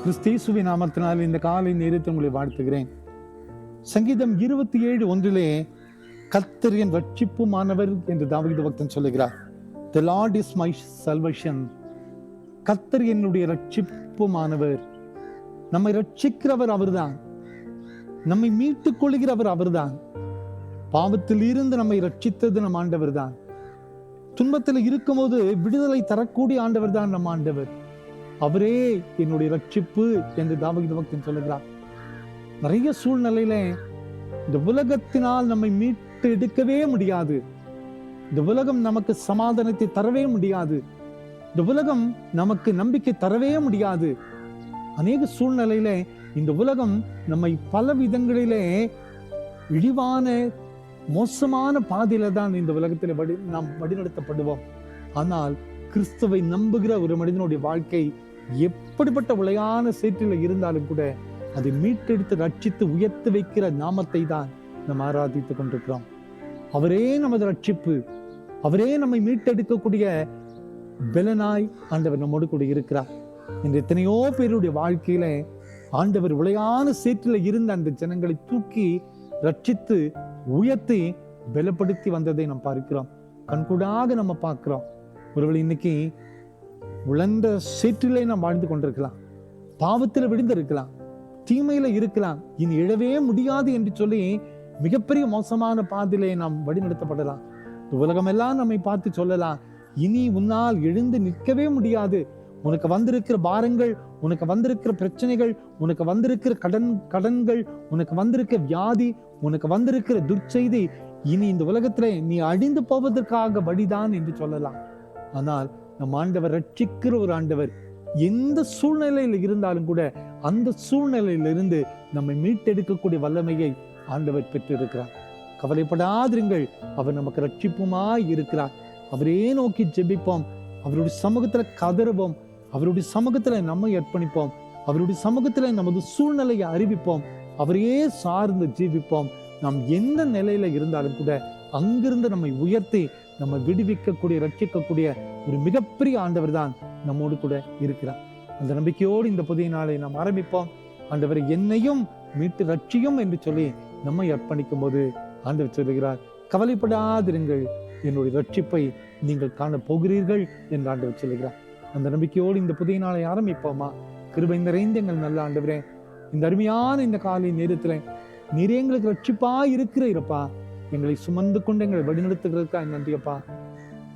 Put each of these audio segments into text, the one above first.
கிறிஸ்தேசுவின் நாமத்தினால் இந்த காலை நேரத்தை உங்களை வாழ்த்துகிறேன். சங்கீதம் 27:1 கர்த்தர் என் ரட்சிப்புமானவர் என்று தாவீது பக்தன் சொல்லுகிறார். The Lord is my salvation. கர்த்தர் என்னுடைய ரட்சிப்புமானவர். நம்மை ரட்சிக்கிறவர் அவர்தான், நம்மை மீட்டுக் கொள்கிறவர் அவர்தான். பாவத்தில் இருந்து நம்மை ரட்சித்தது நம் ஆண்டவர் தான். துன்பத்தில் இருக்கும் போது விடுதலை தரக்கூடிய ஆண்டவர் தான் நம் ஆண்டவர். அவரே என்னுடைய ரட்சிப்பு என்று தாவீது பக்தன் சொல்லுகிறார். நிறைய சூழ்நிலையில இந்த உலகத்தினால் நம்மை மீட்டு எடுக்கவே முடியாது. இந்த உலகம் நமக்கு சமாதானத்தை தரவே முடியாது. இந்த உலகம் நமக்கு நம்பிக்கை தரவே முடியாது. அநேக சூழ்நிலையில இந்த உலகம் நம்மை பல விதங்களிலே இழிவான மோசமான பாதையில தான் இந்த உலகத்தில் நாம் வழிநடத்தப்படுவோம். ஆனால் கிறிஸ்துவை நம்புகிற ஒரு மனிதனுடைய வாழ்க்கை எப்படிப்பட்ட உளையான சேற்றில இருந்தாலும் கூட அதை மீட்டெடுத்து ரட்சித்து உயர்த்து வைக்கிற நாமத்தை தான் நாம் ஆராதித்துக் கொண்டிருக்கிறோம். அவரே நமது ரட்சிப்பு, அவரே நம்மை மீட்டெடுக்கக்கூடிய பெலனாய் ஆண்டவர் நம்மோடு கூட இருக்கிறார். இன்று எத்தனையோ பேருடைய வாழ்க்கையில ஆண்டவர் உளையான சேற்றில இருந்த அந்த ஜனங்களை தூக்கி ரட்சித்து உயர்த்தி பலப்படுத்தி வந்ததை நாம் பார்க்கிறோம், கண்கூடாக நம்ம பார்க்கிறோம். ஒருவேளை இன்னைக்கு உழந்த சேற்றிலே நாம் வாழ்ந்து கொண்டிருக்கலாம், பாவத்தில் விழுந்திருக்கலாம், தீமையில இருக்கலாம், இனி எழவே முடியாது என்று சொல்லி மிகப்பெரிய மோசமான பாதையிலே நாம் வழிநடத்தப்படலாம். உலகமெல்லாம் நம்மை பார்த்து சொல்லலாம், இனி உன்னால் எழுந்து நிற்கவே முடியாது, உனக்கு வந்திருக்கிற பாரங்கள், உனக்கு வந்திருக்கிற பிரச்சனைகள், உனக்கு வந்திருக்கிற கடன்கள், உனக்கு வந்திருக்கிற வியாதி, உனக்கு வந்திருக்கிற துர்ச்செய்தி, இனி இந்த உலகத்திலே நீ அழிந்து போவதற்காக வழிதான் என்று சொல்லலாம். ஆனால் நம் ஆண்டவர் ரட்சிக்கிற ஒரு ஆண்டவர். எந்த சூழ்நிலையில் இருந்தாலும் கூட அந்த சூழ்நிலையிலிருந்து நம்மை மீட்டெடுக்கக்கூடிய வல்லமையை ஆண்டவர் பெற்றிருக்கிறார். கவலைப்படாதிருங்கள், அவர் நமக்கு ரட்சிப்புமாய் இருக்கிறார். அவரே நோக்கி ஜெபிப்போம், அவருடைய சமூகத்துல கதறுவோம், அவருடைய சமூகத்துல நம்மை அர்ப்பணிப்போம், அவருடைய சமூகத்துல நமது சூழ்நிலையை அறிவிப்போம், அவரையே சார்ந்து ஜீவிப்போம். நாம் எந்த நிலையில இருந்தாலும் கூட அங்கிருந்து நம்மை உயர்த்தி நம்ம விடுவிக்கக்கூடிய ரட்சிக்கக்கூடிய ஒரு மிகப்பெரிய ஆண்டவர் தான் நம்மோடு கூட இருக்கிறார். அந்த நம்பிக்கையோடு இந்த புதிய நாளை நாம் ஆரம்பிப்போம். ஆண்டவர் என்னையும் மீட்டு ரட்சியும் என்று சொல்லி நம்மை அர்ப்பணிக்கும் போது ஆண்டவர் சொல்லுகிறார், கவலைப்படாதிருங்கள், என்னுடைய ரட்சிப்பை நீங்கள் காண போகிறீர்கள் என்று ஆண்டவர் சொல்லுகிறார். அந்த நம்பிக்கையோடு இந்த புதிய நாளை ஆரம்பிப்போமா? கிருபை நிறைந்த எங்கள் நல்ல ஆண்டவரே, இந்த அருமையான இந்த காலை நேரத்துல நீரே எங்களுக்கு ரட்சிப்பா இருக்கிறப்பா, எங்களை சுமந்து கொண்டு எங்களை வழிநடத்துகிறதுக்காக நன்றியப்பா.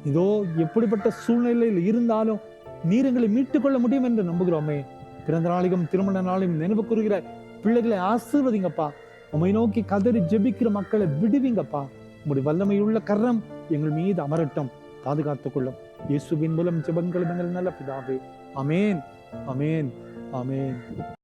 இதோ எப்படிப்பட்ட சூழ்நிலையில் இருந்தாலும் நீர் எங்களை மீட்டுக் கொள்ள முடியும் என்று நம்புகிறோமே. பிறந்த நாளையும் திருமண நாளையும் நினைவு கூறுகிற பிள்ளைகளை ஆசீர்வதிங்கப்பா. உம்மை நோக்கி கதறி ஜெபிக்கிற மக்களை விடுவீங்கப்பா. உங்களுடைய வல்லமையுள்ள கரம் எங்கள் மீது அமரட்டும், பாதுகாத்துக் கொள்ளும். இயேசுவின் மூலம் ஜெபங்களும் எங்கள் நல்ல பிதாவே. ஆமேன், ஆமேன், ஆமேன்.